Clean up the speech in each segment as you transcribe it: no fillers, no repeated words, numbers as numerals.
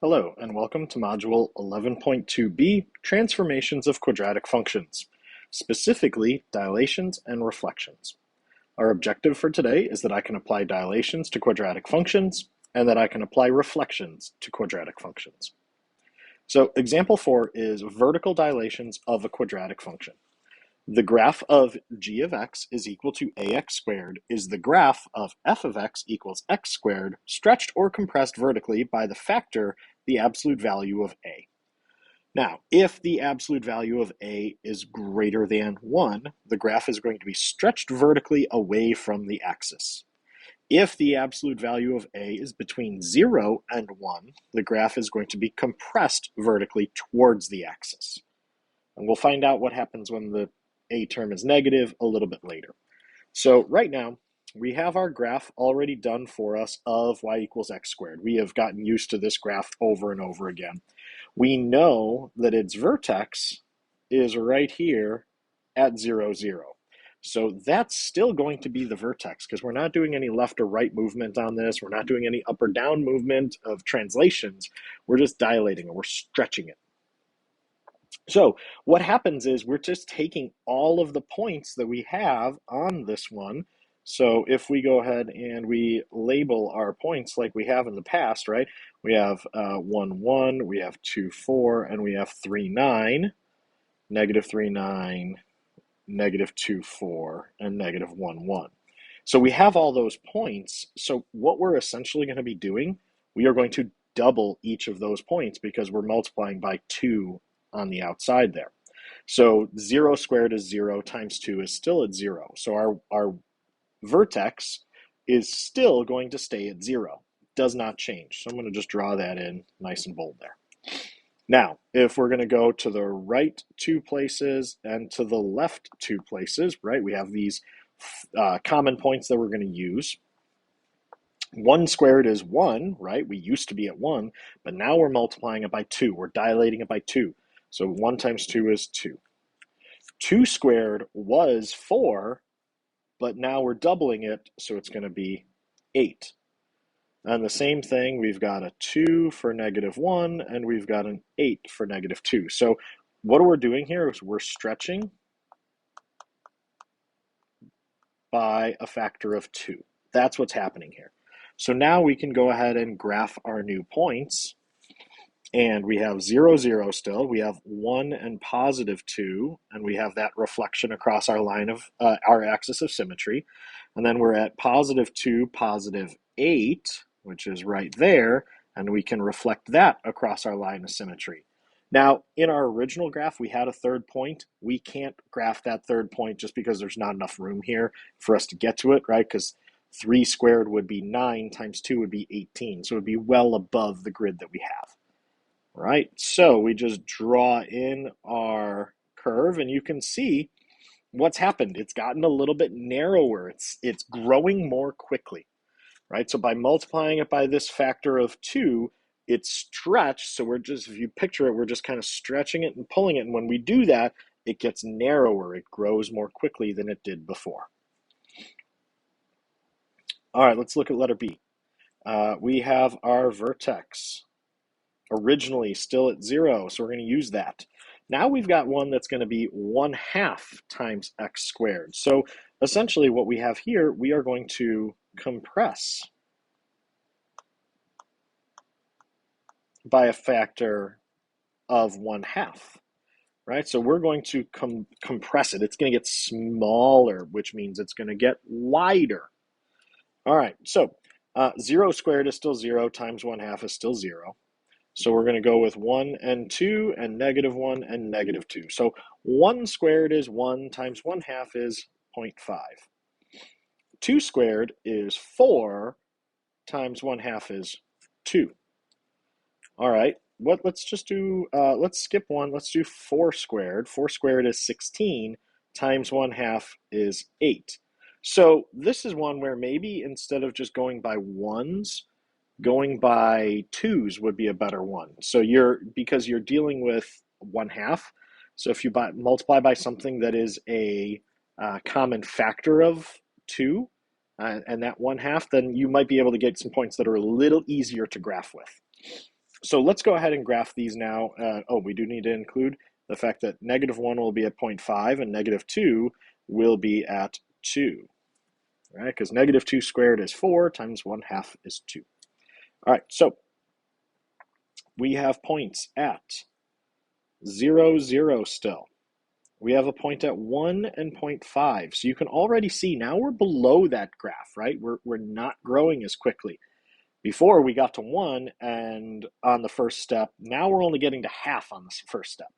Hello, and welcome to Module 11.2b, Transformations of Quadratic Functions, specifically dilations and reflections. Our objective for today is that I can apply dilations to quadratic functions, and that I can apply reflections to quadratic functions. So example 4 is vertical dilations of a quadratic function. The graph of g of x is equal to ax squared is the graph of f of x equals x squared stretched or compressed vertically by the factor the absolute value of a. Now, if the absolute value of a is greater than 1, the graph is going to be stretched vertically away from the axis. If the absolute value of a is between 0 and 1, the graph is going to be compressed vertically towards the axis. And we'll find out what happens when the a term is negative a little bit later. So right now, we have our graph already done for us of y equals x squared. We have gotten used to this graph over and over again. We know that its vertex is right here at 0, 0. So that's still going to be the vertex because we're not doing any left or right movement on this. We're not doing any up or down movement of translations. We're just dilating it. We're stretching it. So what happens is we're just taking all of the points that we have on this one. So if we go ahead and we label our points like we have in the past, right? We have 1, 1, we have 2, 4, and we have 3, 9, negative 3, 9, negative 2, 4, and negative 1, 1. So we have all those points. So what we're essentially going to be doing, we are going to double each of those points because we're multiplying by 2 on the outside there. So 0 squared is 0 times 2 is still at 0. So our vertex is still going to stay at 0. Does not change. So I'm going to just draw that in nice and bold there. Now, if we're going to go to the right 2 places and to the left 2 places, right, we have these common points that we're going to use. 1 squared is 1, right? We used to be at 1, but now we're multiplying it by 2. We're dilating it by 2. So 1 times 2 is 2. 2 squared was 4, but now we're doubling it, so it's going to be 8. And the same thing, we've got a 2 for negative 1, and we've got an 8 for negative 2. So what we're doing here is we're stretching by a factor of 2. That's what's happening here. So now we can go ahead and graph our new points. And we have 0, 0 still. We have 1 and positive 2, and we have that reflection across our line of our axis of symmetry. And then we're at positive 2, positive 8, which is right there, and we can reflect that across our line of symmetry. Now, in our original graph, we had a third point. We can't graph that third point just because there's not enough room here for us to get to it, right? Because 3 squared would be 9 times 2 would be 18. So it would be well above the grid that we have. Right, so we just draw in our curve and you can see what's happened. It's gotten a little bit narrower. It's growing more quickly, right? So by multiplying it by this factor of 2, it's stretched. So we're just, if you picture it, we're just kind of stretching it and pulling it. And when we do that, it gets narrower. It grows more quickly than it did before. All right, let's look at letter B. We have our vertex. Originally still at 0, so we're going to use that. Now we've got one that's going to be 1/2 times x squared. So essentially what we have here, we are going to compress by a factor of 1/2, right? So we're going to compress it. It's going to get smaller, which means it's going to get wider. All right, so 0 squared is still 0 times 1/2 is still 0. So we're going to go with 1 and 2 and negative 1 and negative 2. So 1 squared is 1 times 1/2 is 0.5. 2 squared is 4 times 1/2 is 2. All right, let's just do, let's skip 1. Let's do 4 squared. 4 squared is 16 times 1/2 is 8. So this is one where maybe instead of just going by ones, going by 2s would be a better one. So because you're dealing with 1/2. So if you multiply by something that is a common factor of 2, and that 1/2, then you might be able to get some points that are a little easier to graph with. So let's go ahead and graph these now. We do need to include the fact that -1 will be at 0.5 and -2 will be at 2, right? Because -2 squared is 4 times 1/2 is 2. All right, so we have points at 0, 0 still. We have a point at 1 and 0.5. So you can already see now we're below that graph, right? We're not growing as quickly. Before we got to 1 and on the first step, now we're only getting to half on the first step.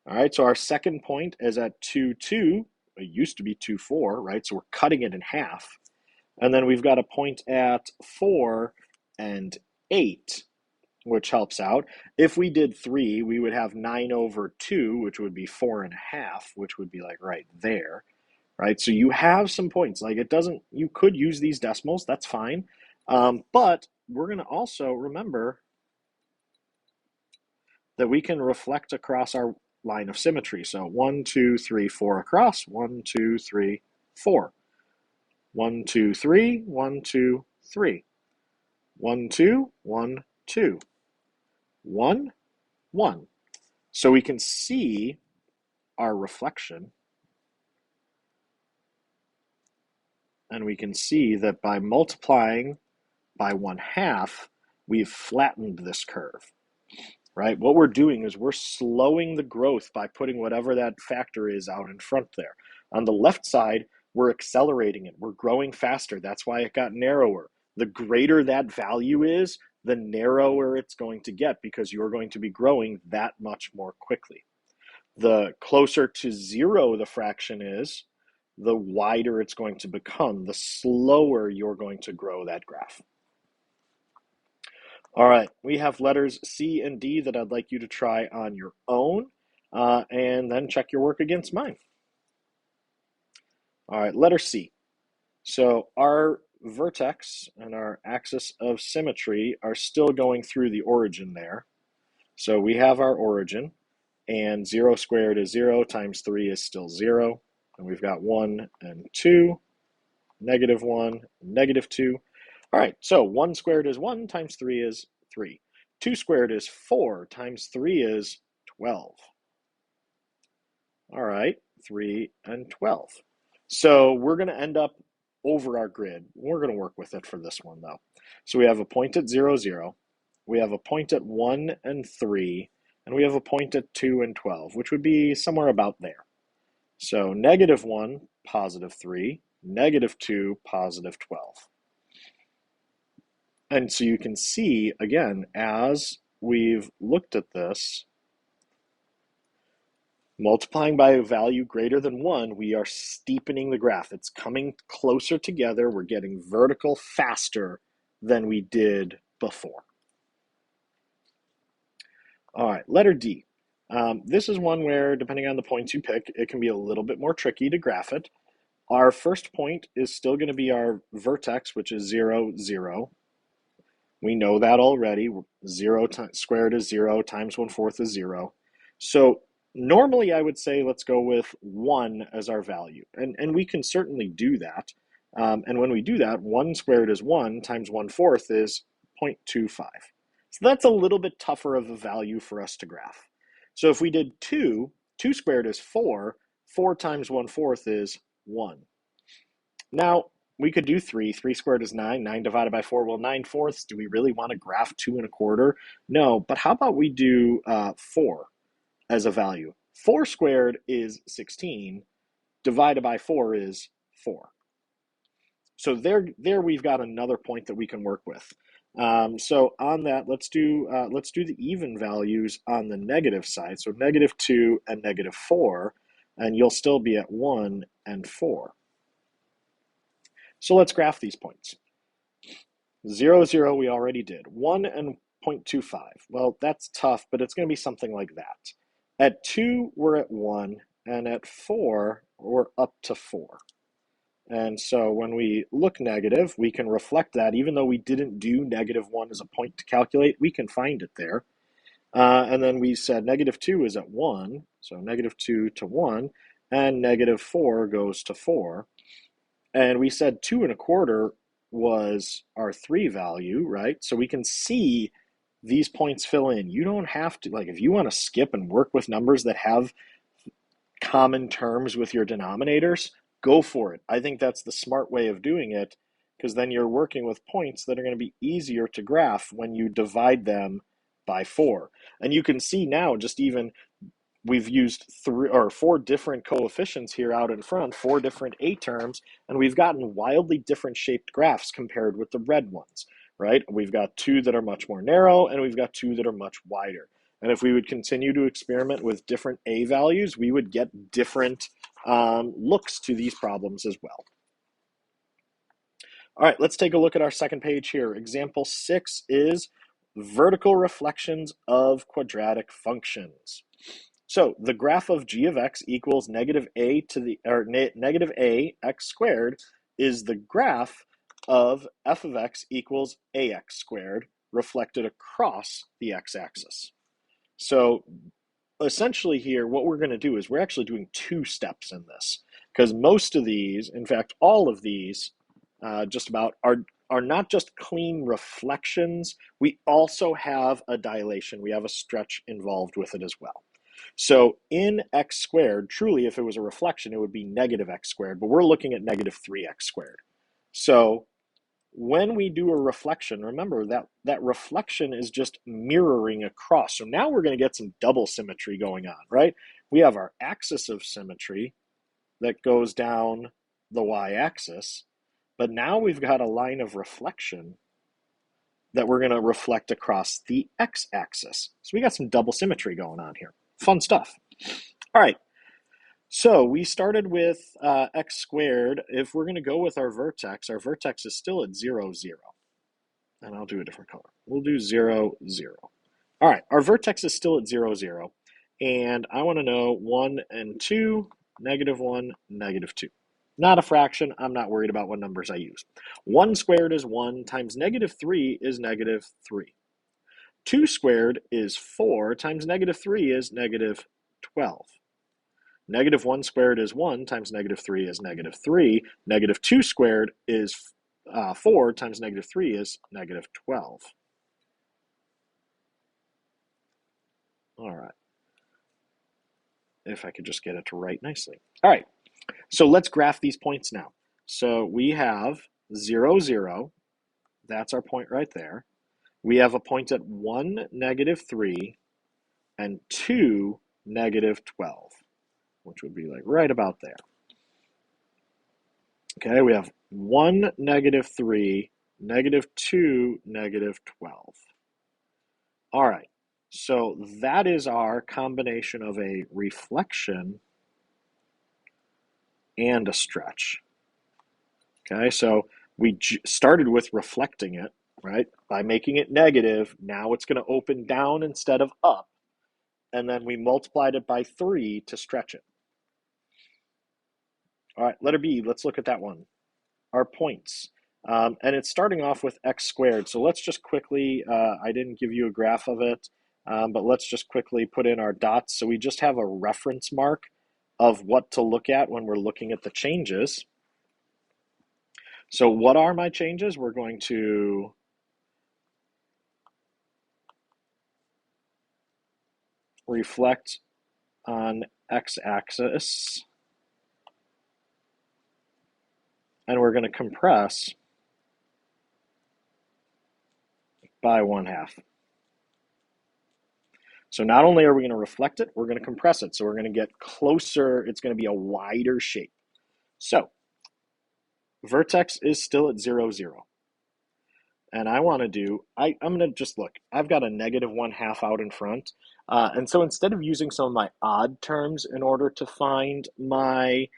All right, so our second point is at 2, 2. It used to be 2, 4, right? So we're cutting it in half. And then we've got a point at 4 and 8, which helps out. If we did 3, we would have 9 over 2, which would be 4.5, which would be like right there, right? So you have some points. Like it doesn't, you could use these decimals, that's fine. But we're going to also remember that we can reflect across our line of symmetry. So 1, 2, 3, 4 across, 1, 2, 3, 4. 1, 2, 3, 1, 2, 3. 1, 2, 1, 2. 1, 1. So we can see our reflection, and we can see that by multiplying by 1/2, we've flattened this curve, right? What we're doing is we're slowing the growth by putting whatever that factor is out in front there. On the left side, we're accelerating it. We're growing faster. That's why it got narrower. The greater that value is, the narrower it's going to get because you're going to be growing that much more quickly. The closer to 0 the fraction is, the wider it's going to become, the slower you're going to grow that graph. All right, we have letters C and D that I'd like you to try on your own, and then check your work against mine. All right, letter C. So our vertex and our axis of symmetry are still going through the origin there. So we have our origin, and 0 squared is 0 times 3 is still 0. And we've got 1 and 2, -1, -2. All right, so 1 squared is 1 times 3 is 3. 2 squared is 4 times 3 is 12. All right, 3 and 12. So we're going to end up over our grid. We're going to work with it for this one, though. So we have a point at 0, 0. We have a point at 1 and 3. And we have a point at 2 and 12, which would be somewhere about there. So -1, +3, -2, +12. And so you can see, again, as we've looked at this, multiplying by a value greater than 1, we are steepening the graph. It's coming closer together. We're getting vertical faster than we did before. All right, letter D. This is one where, depending on the points you pick, it can be a little bit more tricky to graph it. Our first point is still going to be our vertex, which is 0, 0. We know that already. 0 squared is 0 times 1/4 is 0. So normally I would say let's go with 1 as our value. And we can certainly do that. And when we do that, 1 squared is 1 times 1/4 is 0.25. So that's a little bit tougher of a value for us to graph. So if we did 2, 2 squared is 4. 4 times 1/4 is 1. Now, we could do 3. 3 squared is 9. 9 divided by 4, well, 9/4. Do we really want to graph 2 1/4? No, but how about we do 4 as a value? 4 squared is 16. Divided by 4 is 4. So there we've got another point that we can work with. So on that, let's do the even values on the negative side. So -2 and -4, and you'll still be at 1 and 4. So let's graph these points. 0, 0 we already did. 1 and 0.25. Well, that's tough, but it's going to be something like that. At 2, we're at 1, and at 4, we're up to 4. And so when we look negative, we can reflect that. Even though we didn't do -1 as a point to calculate, we can find it there. And then we said -2 is at 1, so -2 to 1, and -4 goes to 4. And we said 2 1/4 was our 3 value, right? So we can see these points fill in. You don't have to, like, if you want to skip and work with numbers that have common terms with your denominators, go for it. I think that's the smart way of doing it, because then you're working with points that are going to be easier to graph when you divide them by 4. And you can see now, just even we've used 3 or 4 different coefficients here out in front, 4 different A terms, and we've gotten wildly different shaped graphs compared with the red ones, right? We've got 2 that are much more narrow, and we've got 2 that are much wider. And if we would continue to experiment with different A values, we would get different looks to these problems as well. All right, let's take a look at our second page here. Example 6 is vertical reflections of quadratic functions. So the graph of g of x equals negative a to the, or negative a x squared is the graph of f of x equals ax squared reflected across the x-axis. So essentially here, what we're going to do is we're actually doing 2 steps in this, because most of these, in fact, all of these, just about are not just clean reflections. We also have a dilation. We have a stretch involved with it as well. So in x squared, truly, if it was a reflection, it would be negative x squared, but we're looking at negative 3x squared. So when we do a reflection, remember that reflection is just mirroring across. So now we're going to get some double symmetry going on, right? We have our axis of symmetry that goes down the y-axis, but now we've got a line of reflection that we're going to reflect across the x-axis. So we got some double symmetry going on here. Fun stuff. All right. So we started with x squared. If we're going to go with our vertex is still at 0, 0. And I'll do a different color. We'll do 0, 0. All right. Our vertex is still at 0, 0. And I want to know 1 and 2, negative 1, negative 2. Not a fraction. I'm not worried about what numbers I use. 1 squared is 1 times negative 3 is negative 3. 2 squared is 4 times negative 3 is negative 12. Negative 1 squared is 1 times negative 3 is negative 3. Negative 2 squared is 4 times negative 3 is negative 12. All right. If I could just get it to write nicely. All right. So let's graph these points now. So we have 0, 0. That's our point right there. We have a point at 1, negative 3, and 2, negative 12, which would be like right about there. Okay, we have 1, negative 3, negative 2, negative 12. All right, so that is our combination of a reflection and a stretch. Okay, so we started with reflecting it, right? By making it negative, now it's going to open down instead of up. And then we multiplied it by 3 to stretch it. All right, letter B, let's look at that one. Our points. And it's starting off with x squared. So let's just quickly, I didn't give you a graph of it, but let's just quickly put in our dots. So we just have a reference mark of what to look at when we're looking at the changes. So what are my changes? We're going to reflect on x-axis, and we're going to compress by 1/2. So not only are we going to reflect it, we're going to compress it. So we're going to get closer. It's going to be a wider shape. So vertex is still at 0, 0. And I want to do, I'm going to just look. I've got a negative 1/2 out in front. And so instead of using some of my odd terms in order to find my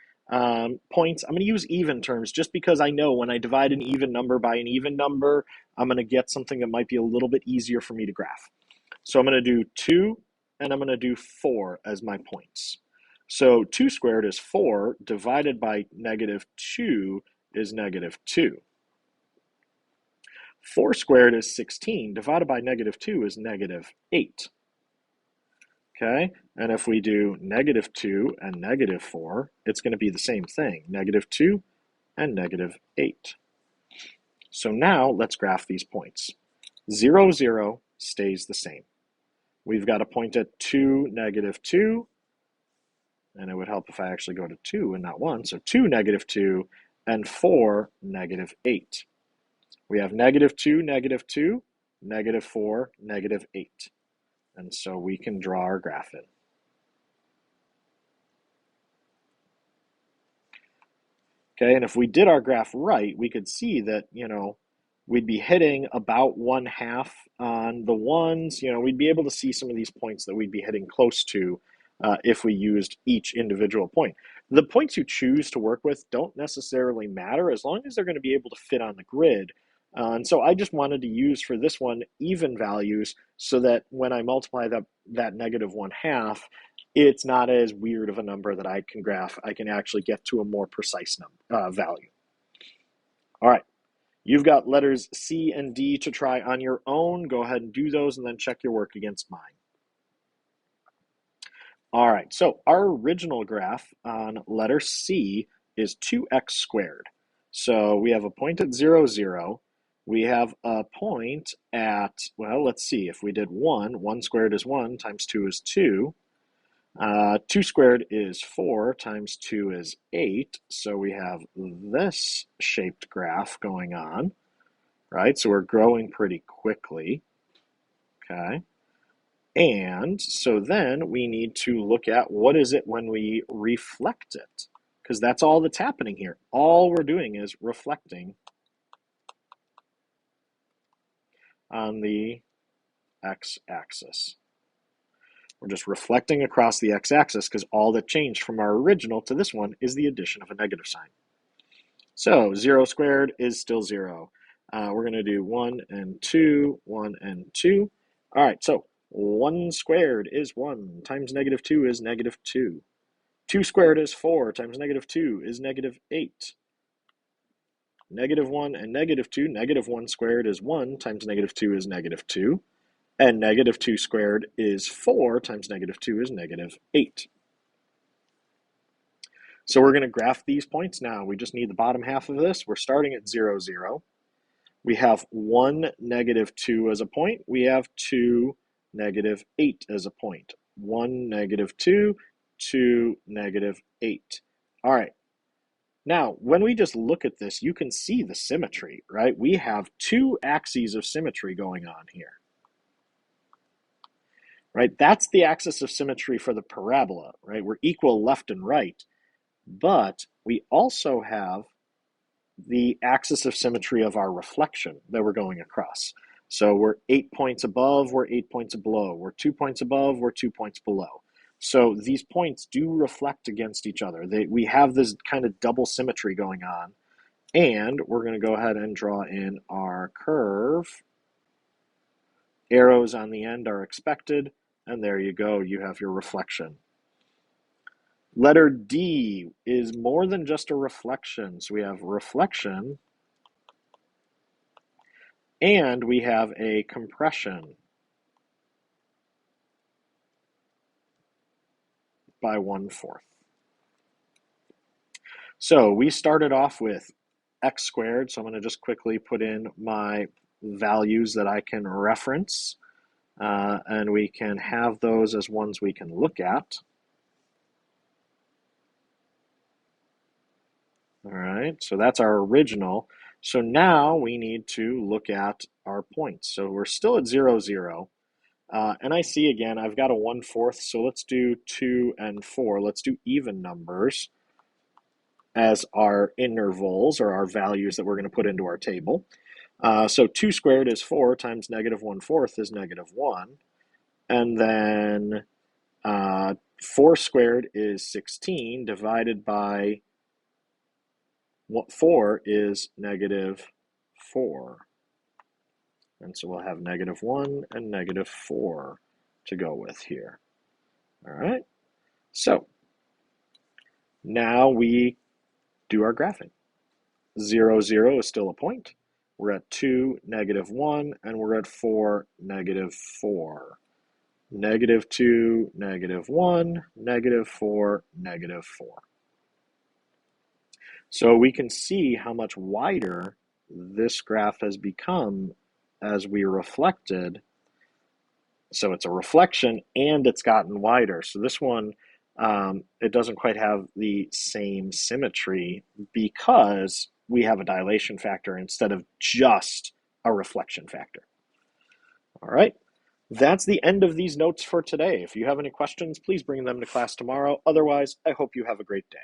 points, I'm going to use even terms just because I know when I divide an even number by an even number, I'm going to get something that might be a little bit easier for me to graph. So I'm going to do 2 and I'm going to do 4 as my points. So 2 squared is 4 divided by negative 2 is negative 2. 4 squared is 16 divided by negative 2 is negative 8. Okay, and if we do negative 2 and negative 4, it's going to be the same thing, negative 2 and negative 8. So now let's graph these points. 0, 0, stays the same. We've got a point at 2, -2, and it would help if I actually go to 2 and not 1. So 2, -2, and 4, -8. We have -2, -2, -4, -8. And so we can draw our graph in. Okay, and if we did our graph right, we could see that, we'd be hitting about 1/2 on the ones. We'd be able to see some of these points that we'd be hitting close to if we used each individual point. The points you choose to work with don't necessarily matter as long as they're going to be able to fit on the grid. And so I just wanted to use for this one even values so that when I multiply that -1/2, it's not as weird of a number that I can graph. I can actually get to a more precise value. All right. You've got letters C and D to try on your own. Go ahead and do those and then check your work against mine. All right, so our original graph on letter C is 2x squared. So we have a point at 0, 0. We have a point at, well, let's see, if we did 1, 1 squared is 1, times 2 is 2. 2 squared is 4, times 2 is 8. So we have this shaped graph going on. Right? So we're growing pretty quickly, okay? And so then we need to look at what is it when we reflect it, because that's all that's happening here. All we're doing is reflecting on the x-axis. We're just reflecting across the x-axis because all that changed from our original to this one is the addition of a negative sign. So 0 squared is still 0. We're going to do 1 and 2, 1 and 2. All right, so 1 squared is 1, times -2 is -2. 2 squared is 4, times -2 is -8. -1 and -2, -1 squared is 1, times -2 is -2. And -2 squared is 4, times -2 is -8. So we're going to graph these points now. We just need the bottom half of this. We're starting at 0, 0. We have 1, -2 as a point. We have 2, -8 as a point. 1, -2, 2, -8. All right. Now, when we just look at this, you can see the symmetry, right? We have two axes of symmetry going on here, right? That's the axis of symmetry for the parabola, right? We're equal left and right, but we also have the axis of symmetry of our reflection that we're going across. So we're 8 points above, we're 8 points below. We're 2 points above, we're 2 points below. So these points do reflect against each other. We have this kind of double symmetry going on. And we're going to go ahead and draw in our curve. Arrows on the end are expected. And there you go, you have your reflection. Letter D is more than just a reflection. So we have reflection and we have a compression by 1/4. So we started off with x squared. So I'm going to just quickly put in my values that I can reference. And we can have those as ones we can look at. All right, so that's our original. So now we need to look at our points. So we're still at 0, 0. And I see again, I've got a 1/4. So let's do 2 and 4. Let's do even numbers as our intervals or our values that we're going to put into our table. So 2 squared is 4 times -1/4 is -1. And then 4 squared is 16 divided by 4 is -4. And so we'll have -1 and -4 to go with here. All right. So now we do our graphing. 0, 0 is still a point. We're at 2, -1, and we're at 4, -4. -2, -1, -4, -4. So we can see how much wider this graph has become as we reflected So it's a reflection and it's gotten wider. So this one, it doesn't quite have the same symmetry because we have a dilation factor instead of just a reflection factor. All right. That's the end of these notes for today. If you have any questions, please bring them to class tomorrow. Otherwise, I hope you have a great day.